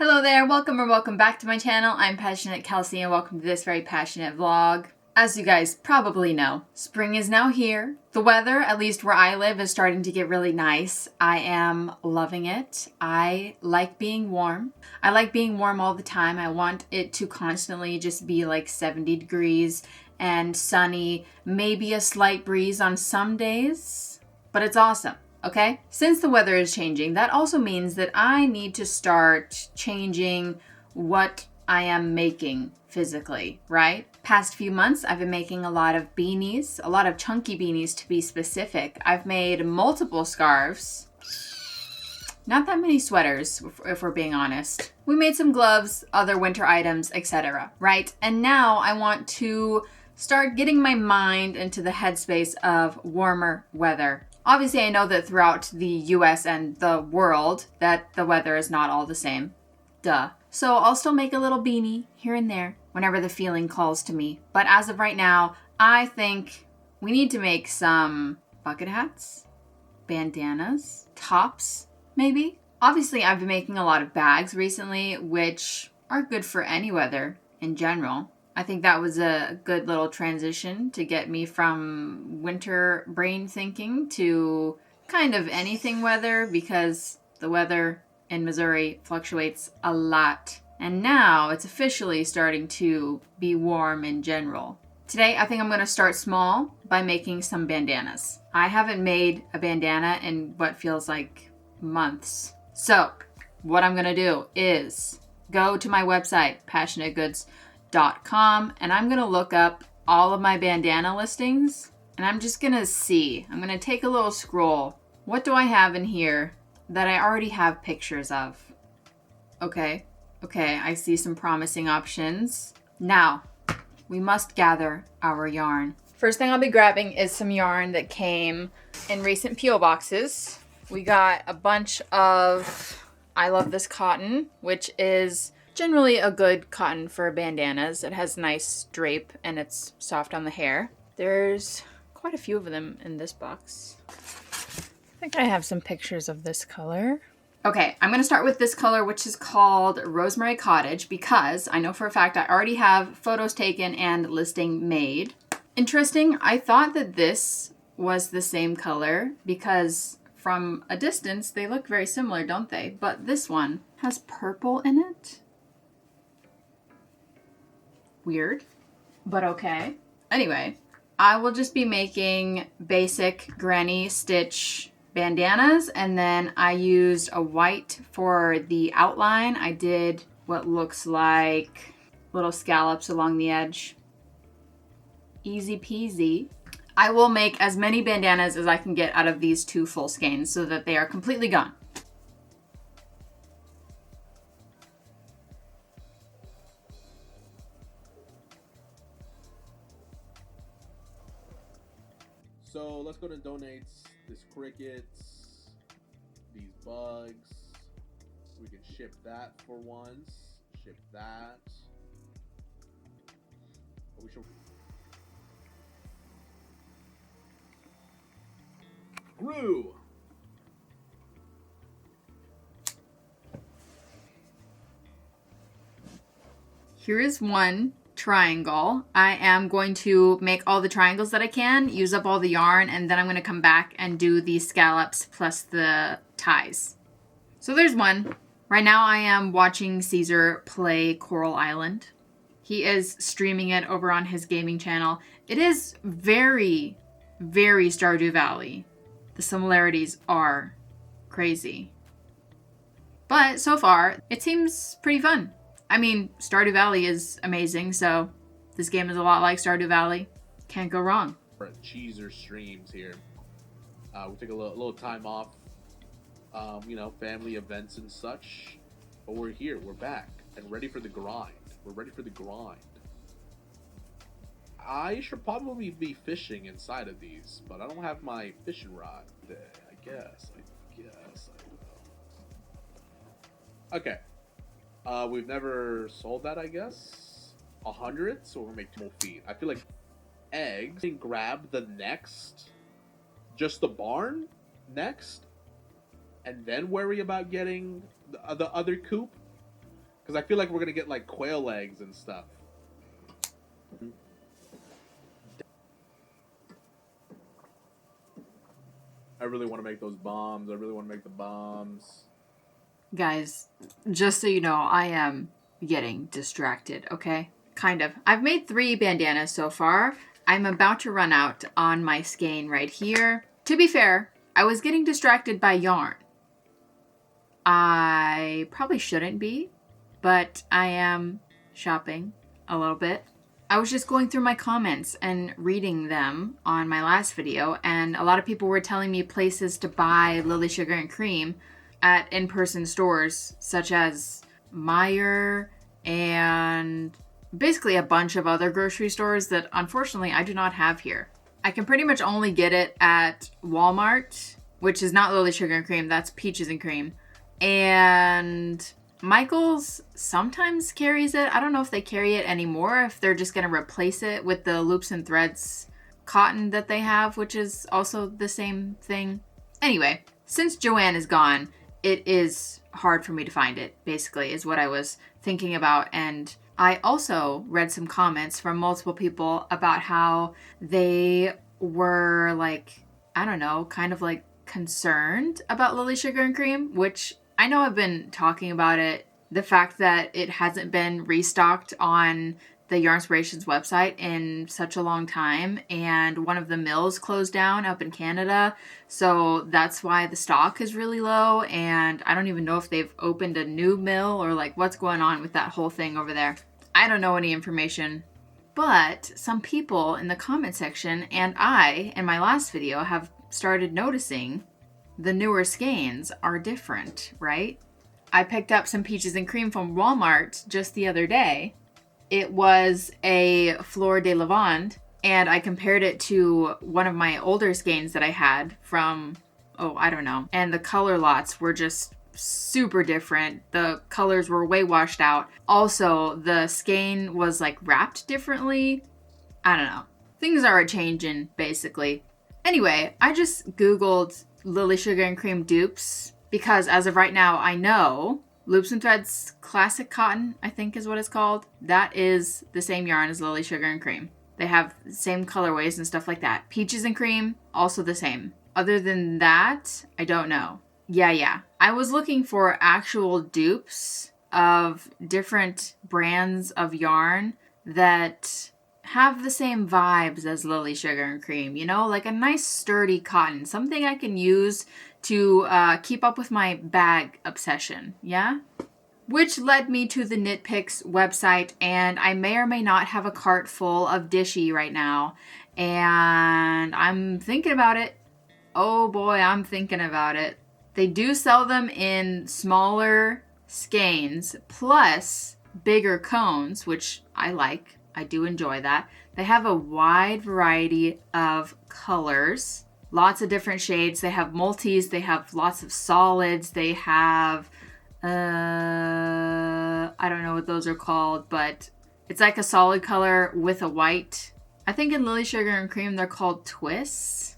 Hello there, welcome or welcome back to my channel. I'm Passioknit Kelsie and welcome to this very passionate vlog. As you guys probably know, spring is now here. The weather, at least where I live, is starting to get really nice. I am loving it. I like being warm. I like being warm all the time. I want it to constantly just be like 70 degrees and sunny, maybe a slight breeze on some days, but it's awesome. Okay? Since the weather is changing, that also means that I need to start changing what I am making physically, right? Past few months, I've been making a lot of beanies, a lot of chunky beanies to be specific. I've made multiple scarves, not that many sweaters, if we're being honest. We made some gloves, other winter items, etc., right? And now I want to start getting my mind into the headspace of warmer weather. Obviously, I know that throughout the US and the world that the weather is not all the same. Duh. So I'll still make a little beanie here and there whenever the feeling calls to me. But as of right now, I think we need to make some bucket hats, bandanas, tops, maybe. Obviously, I've been making a lot of bags recently, which are good for any weather in general. I think that was a good little transition to get me from winter brain thinking to kind of anything weather, because the weather in Missouri fluctuates a lot. And now it's officially starting to be warm in general. Today, I think I'm going to start small by making some bandanas. I haven't made a bandana in what feels like months. So what I'm going to do is go to my website, passioknitgoods.com, and I'm going to look up all of my bandana listings, and I'm just going to see. I'm going to take a little scroll. What do I have in here that I already have pictures of? Okay, I see some promising options. Now, we must gather our yarn. First thing I'll be grabbing is some yarn that came in recent P.O. boxes. We got a bunch of I Love This Cotton, which is generally a good cotton for bandanas. It has nice drape and it's soft on the hair. There's quite a few of them in this box. I think I have some pictures of this color. Okay, I'm gonna start with this color, which is called Rosemary Cottage, because I know for a fact I already have photos taken and listing made. Interesting, I thought that this was the same color because from a distance they look very similar, don't they? But this one has purple in it. Weird, but okay. Anyway, I will just be making basic granny stitch bandanas, and then I used a white for the outline. I did what looks like little scallops along the edge. Easy peasy. I will make as many bandanas as I can get out of these two full skeins so that they are completely gone. So let's go to donates. This crickets, these bugs. We can ship that for once. Ship that. We should. Grew. Here is one triangle. I am going to make all the triangles that I can, use up all the yarn, and then I'm going to come back and do the scallops plus the ties. So there's one. Right now I am watching Caesar play Coral Island. He is streaming it over on his gaming channel. It is very, very Stardew Valley. The similarities are crazy. But so far, it seems pretty fun. I mean, Stardew Valley is amazing, so this game is a lot like Stardew Valley. Can't go wrong. Cheeser streams here. We took a little time off, family events and such. But we're here, we're back, and ready for the grind. We're ready for the grind. I should probably be fishing inside of these, but I don't have my fishing rod today. I guess I will. Okay. We've never sold that, I guess. 100, so we're gonna make 2 more feet. I feel like eggs and grab the next, just the barn next, and then worry about getting the other coop. Because I feel like we're gonna get like quail eggs and stuff. I really want to make those bombs. I really want to make the bombs. Guys, just so you know, I am getting distracted, okay? Kind of. I've made 3 bandanas so far. I'm about to run out on my skein right here. To be fair, I was getting distracted by yarn. I probably shouldn't be, but I am shopping a little bit. I was just going through my comments and reading them on my last video, and a lot of people were telling me places to buy Lily Sugar and Cream at in-person stores, such as Meijer and basically a bunch of other grocery stores that unfortunately I do not have here. I can pretty much only get it at Walmart, which is not Lily Sugar and Cream, that's Peaches and Cream. And Michael's sometimes carries it. I don't know if they carry it anymore, if they're just going to replace it with the loops and threads cotton that they have, which is also the same thing. Anyway, since Joanne is gone, it is hard for me to find it, basically, is what I was thinking about. And I also read some comments from multiple people about how they were like, I don't know, kind of like concerned about Lily Sugar and Cream, which I know I've been talking about it. The fact that it hasn't been restocked on the Yarnspirations website in such a long time, and one of the mills closed down up in Canada, so that's why the stock is really low, and I don't even know if they've opened a new mill or like what's going on with that whole thing over there. I don't know any information, but some people in the comment section and I, in my last video, have started noticing the newer skeins are different, right? I picked up some Peaches and Cream from Walmart just the other day. It was a Fleur de Lavande, and I compared it to one of my older skeins that I had from, I don't know. And the color lots were just super different. The colors were way washed out. Also, the skein was like wrapped differently. I don't know. Things are a-changing, basically. Anyway, I just Googled Lily Sugar and Cream dupes because as of right now, I know Loops and Threads Classic Cotton, I think is what it's called. That is the same yarn as Lily Sugar and Cream. They have the same colorways and stuff like that. Peaches and Cream, also the same. Other than that, I don't know. Yeah. I was looking for actual dupes of different brands of yarn that have the same vibes as Lily Sugar and Cream, you know, like a nice sturdy cotton, something I can use to keep up with my bag obsession, yeah? Which led me to the Knit Picks website, and I may or may not have a cart full of Dishy right now, and I'm thinking about it. Oh boy, I'm thinking about it. They do sell them in smaller skeins, plus bigger cones, which I like. I do enjoy that. They have a wide variety of colors, lots of different shades. They have multis, they have lots of solids, they have, I don't know what those are called, but it's like a solid color with a white. I think in Lily Sugar and Cream they're called twists.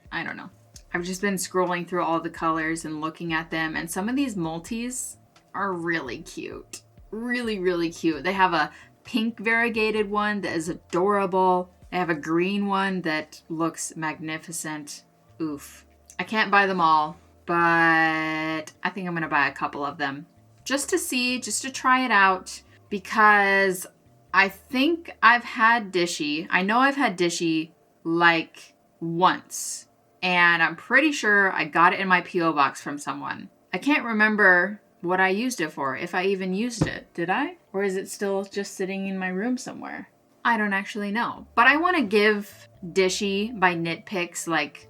I don't know. I've just been scrolling through all the colors and looking at them, and some of these multis are really cute. Really, really cute. They have a pink variegated one that is adorable. They have a green one that looks magnificent. Oof. I can't buy them all, but I think I'm going to buy a couple of them just to see, just to try it out, because I think I've had Dishy. I know I've had Dishy like once, and I'm pretty sure I got it in my P.O. box from someone. I can't remember what I used it for, if I even used it. Did I? Or is it still just sitting in my room somewhere? I don't actually know. But I want to give Dishy by Knit Picks like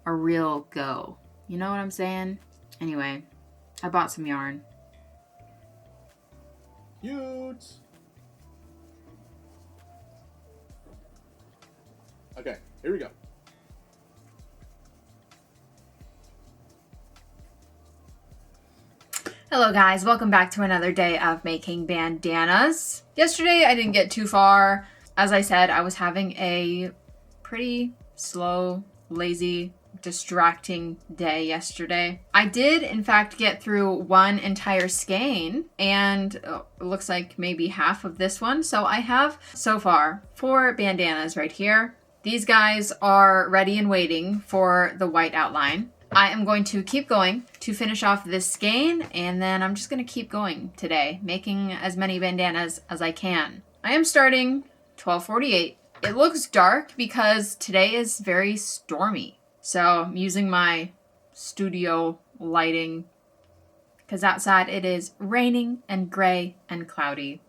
a real go. You know what I'm saying? Anyway, I bought some yarn. Cute. Okay, here we go. Hello guys, welcome back to another day of making bandanas. Yesterday I didn't get too far. As I said, I was having a pretty slow, lazy distracting day yesterday. I did, in fact, get through one entire skein, and it looks like maybe half of this one. So I have, so far, 4 bandanas right here. These guys are ready and waiting for the white outline. I am going to keep going to finish off this skein, and then I'm just going to keep going today, making as many bandanas as I can. I am starting 12:48. It looks dark because today is very stormy. So I'm using my studio lighting because outside it is raining and gray and cloudy.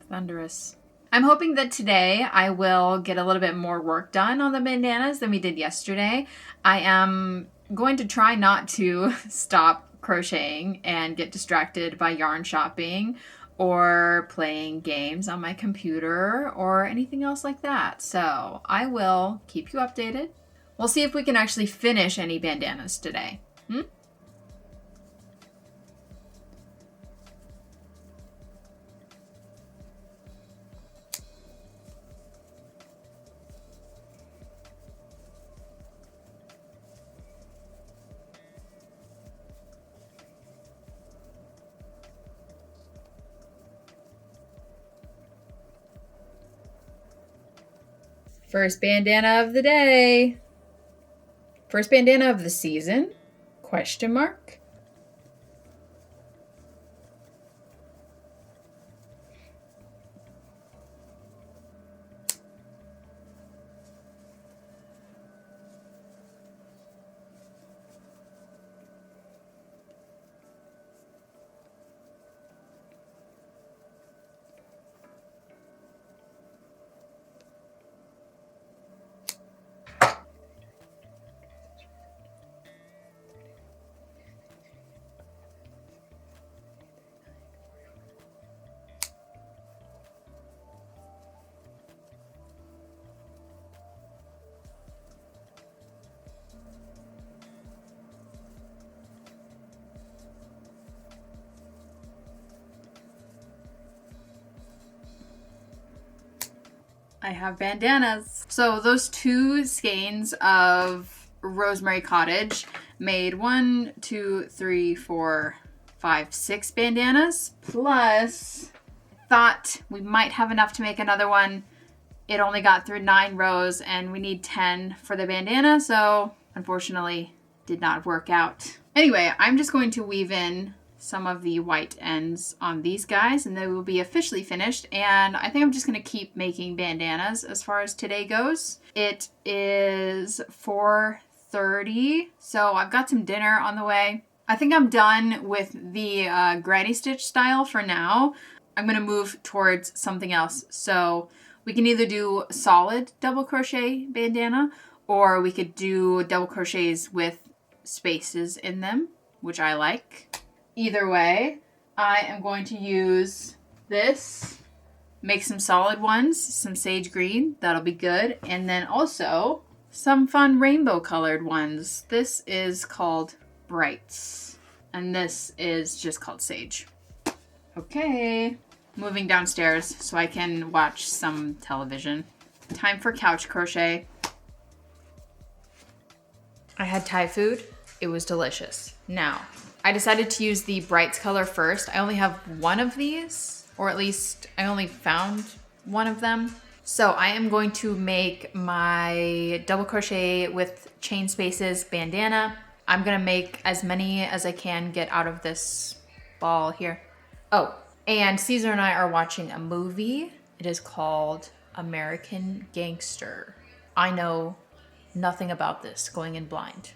Thunderous. I'm hoping that today I will get a little bit more work done on the bandanas than we did yesterday. I am going to try not to stop crocheting and get distracted by yarn shopping or playing games on my computer or anything else like that. So I will keep you updated. We'll see if we can actually finish any bandanas today. First bandana of the day. First bandana of the season? Question mark. I have bandanas. So those 2 skeins of Rosemary Cottage made 1, 2, 3, 4, 5, 6 bandanas. Plus, thought we might have enough to make another one. It only got through 9 rows and we need 10 for the bandana. So unfortunately, did not work out. Anyway, I'm just going to weave in some of the white ends on these guys and they will be officially finished, and I think I'm just going to keep making bandanas as far as today goes. It is 4:30, so I've got some dinner on the way. I think I'm done with the granny stitch style for now. I'm going to move towards something else. So we can either do solid double crochet bandana or we could do double crochets with spaces in them, which I like. Either way, I am going to use this, make some solid ones, some sage green, that'll be good, and then also some fun rainbow colored ones. This is called Brights, and this is just called Sage. Okay, moving downstairs so I can watch some television. Time for couch crochet. I had Thai food. It was delicious. Now, I decided to use the Brights color first. I only have one of these, or at least I only found one of them. So I am going to make my double crochet with chain spaces bandana. I'm gonna make as many as I can get out of this ball here. Oh, and Caesar and I are watching a movie. It is called American Gangster. I know nothing about this, going in blind.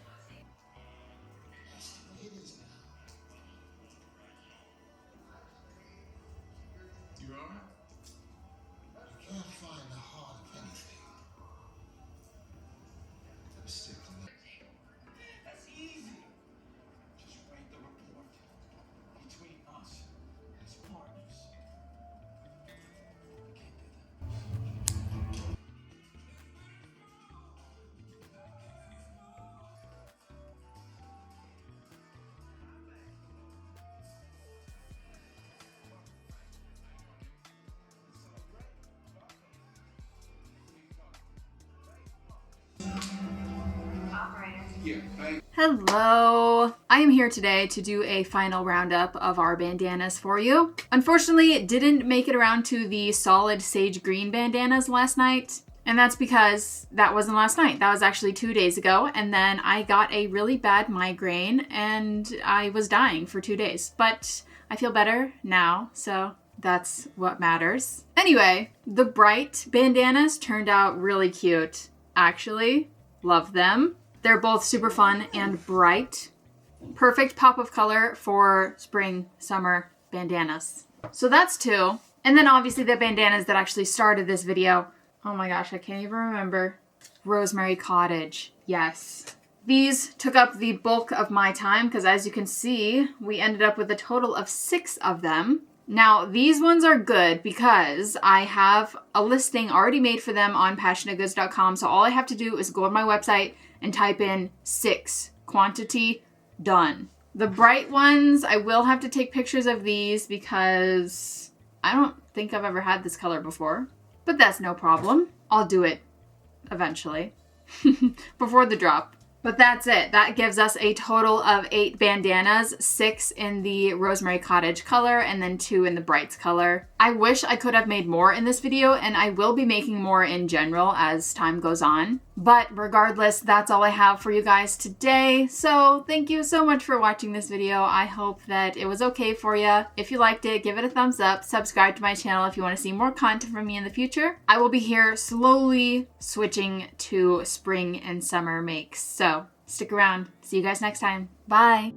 Hello! I am here today to do a final roundup of our bandanas for you. Unfortunately, it didn't make it around to the solid sage green bandanas last night. And that's because that wasn't last night. That was actually 2 days ago. And then I got a really bad migraine and I was dying for 2 days. But I feel better now, so that's what matters. Anyway, the bright bandanas turned out really cute. Actually, love them. They're both super fun and bright. Perfect pop of color for spring, summer bandanas. So that's 2. And then obviously the bandanas that actually started this video. Oh my gosh, I can't even remember. Rosemary Cottage. Yes. These took up the bulk of my time because as you can see, we ended up with a total of 6 of them. Now, these ones are good because I have a listing already made for them on passionategoods.com. So all I have to do is go on my website and type in 6, quantity, done. The bright ones, I will have to take pictures of these because I don't think I've ever had this color before, but that's no problem. I'll do it eventually before the drop. But that's it. That gives us a total of 8 bandanas, 6 in the Rosemary Cottage color, and then 2 in the Brights color. I wish I could have made more in this video, and I will be making more in general as time goes on. But regardless, that's all I have for you guys today. So thank you so much for watching this video. I hope that it was okay for you. If you liked it, give it a thumbs up. Subscribe to my channel if you want to see more content from me in the future. I will be here slowly switching to spring and summer makes. So stick around. See you guys next time. Bye.